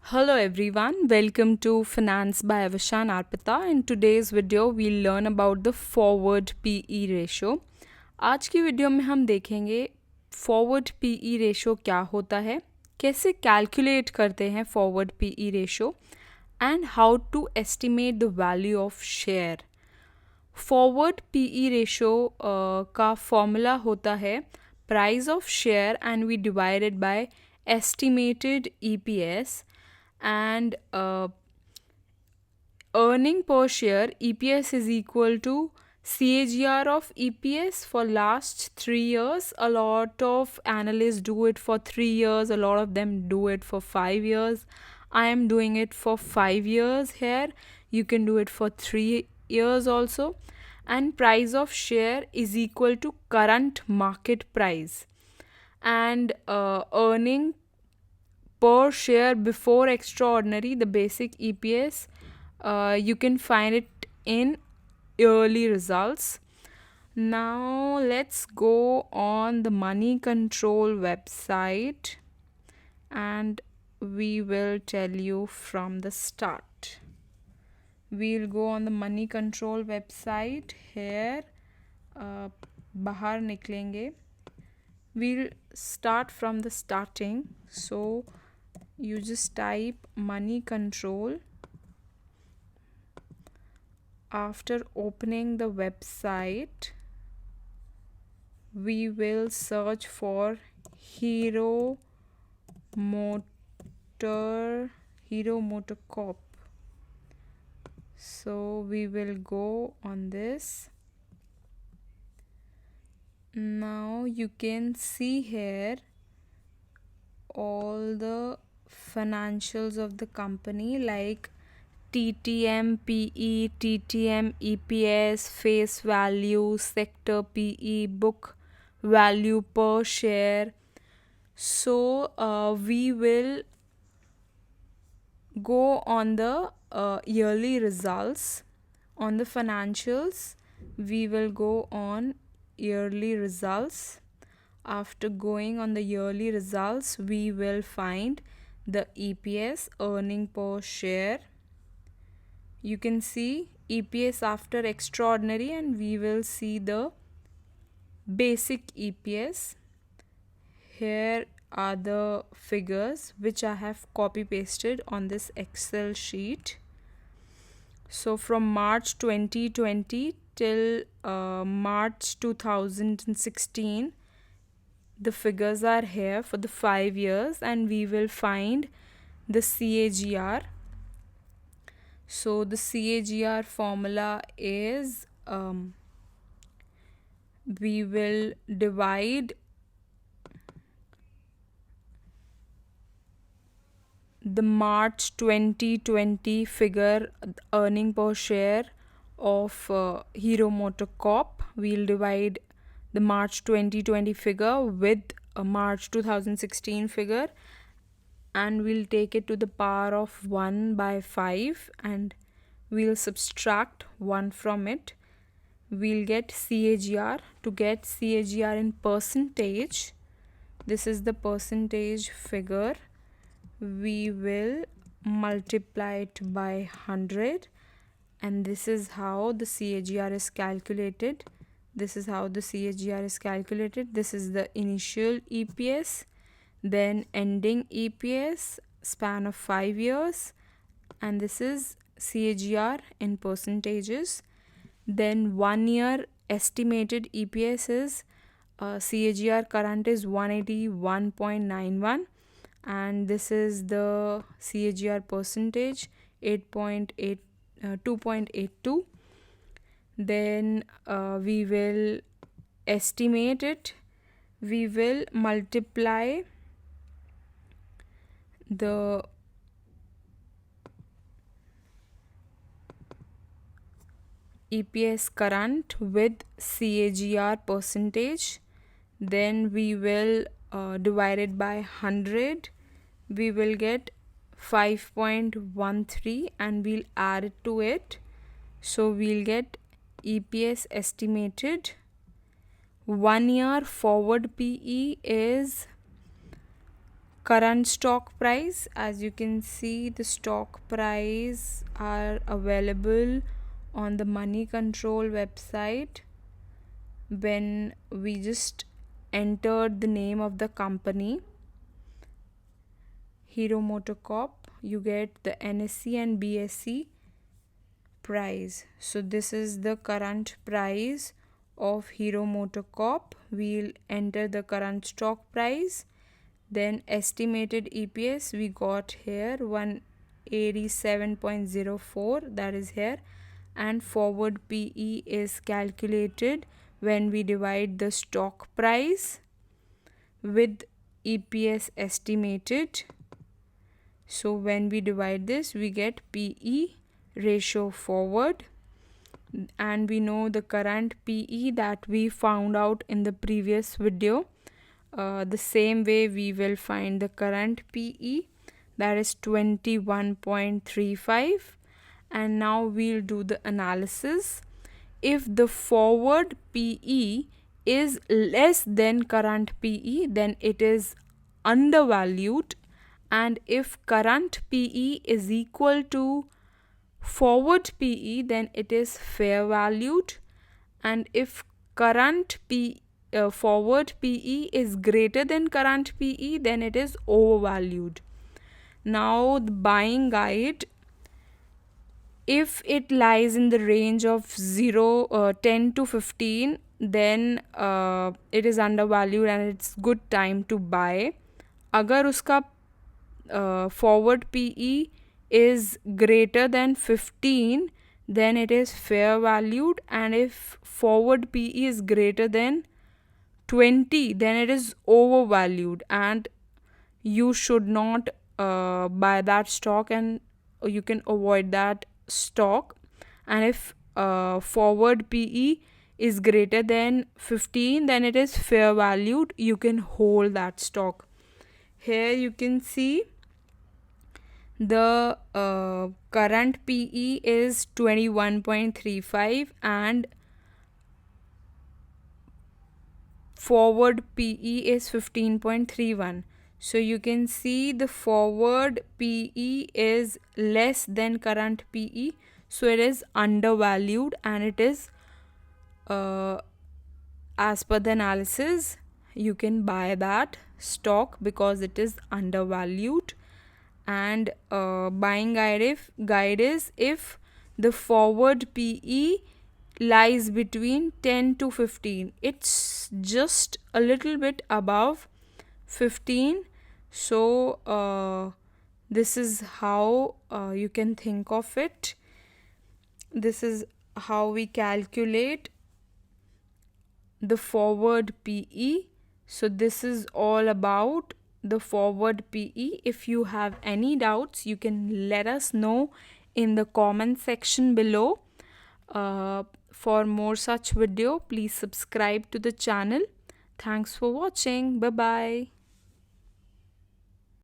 Hello everyone, welcome to Finance by Avishan Arpita. In today's video, we'll learn about the forward PE ratio. आज की video में हम देखेंगे forward PE ratio क्या होता है, कैसे कैलकुलेट करते हैं forward PE ratio and how to estimate the value of share. Forward PE ratio का फॉर्मूला होता है price of share and we divided by estimated EPS and earning per share EPS is equal to CAGR of EPS for last 3 years. A lot of analysts do it for 3 years, a lot of them do it for 5 years. I am doing it for 5 years here. You can do it for 3 years also. And price of share is equal to current market price. And earning per share before extraordinary, the basic EPS, you can find it in yearly results. Now let's go on the money control website and we will tell you from the start. We'll go on the money control website here. बाहर निकलेंगे. We'll start from the starting. So you just type money control. After opening the website, we will search for Hero Motor Corp. So we will go on this. Now you can see here all the financials of the company like TTM PE, TTM EPS, face value, sector PE, book value per share. So we will go on the yearly results. On the financials, we will go on yearly results. After going on the yearly results, we will find the EPS, earning per share. You can see EPS after extraordinary and we will see the basic EPS. Here are the figures which I have copy pasted on this Excel sheet. So from March 2020 till March 2016, the figures are here for the 5 years and we will find the CAGR. So the CAGR formula is we will divide the March 2020 figure, earning per share of Hero Motor Corp. We'll divide the March 2020 figure with a March 2016 figure and we'll take it to the power of 1 by 5 and we'll subtract 1 from it. We'll get CAGR. To get CAGR in percentage, this is the percentage figure. We will multiply it by 100 and this is how the CAGR is calculated. This is how the CAGR is calculated. This is the initial EPS, then ending EPS, span of 5 years, and this is CAGR in percentages. Then 1 year estimated EPS is CAGR current is 181.91 and this is the CAGR percentage 8.8 2.82. Then we will estimate it. We will multiply the EPS current with CAGR percentage. Then we will divide it by 100. We will get 5.13 and we'll add it to it. So we'll get EPS estimated. 1 year forward PE is current stock price. As you can see, the stock price are available on the Money Control website. When we just entered the name of the company, Hero MotoCorp, you get the NSE and BSE price. So this is the current price of Hero MotoCorp. We'll enter the current stock price. Then estimated EPS we got here 187.04, that is here, and forward PE is calculated when we divide the stock price with EPS estimated. So when we divide this, we get PE ratio forward, and we know the current PE that we found out in the previous video. The same way we will find the current PE, that is 21.35. And now we'll do the analysis. If the forward PE is less than current PE, then it is undervalued, and if current PE is equal to forward PE, then it is fair valued, and if current forward PE is greater than current PE, then it is overvalued. Now the buying guide, if it lies in the range of 10 to 15, then it is undervalued and it's good time to buy. अगर उसका forward PE is greater than 15, then it is fair valued, and if forward PE is greater than 20, then it is overvalued, and you should not buy that stock, and you can avoid that stock. And if forward PE is greater than 15, then it is fair valued, you can hold that stock. Here you can see the current PE is 21.35 and forward PE is 15.31. So you can see the forward PE is less than current PE, so it is undervalued, and it is as per the analysis you can buy that stock because it is undervalued. And buying guide is if the forward PE lies between 10 to 15, it's just a little bit above 15. So this is how you can think of it. This is how we calculate the forward PE. So this is all about the forward PE. If you have any doubts, you can let us know in the comment section below. For more such video, please subscribe to the channel. Thanks for watching. Bye bye.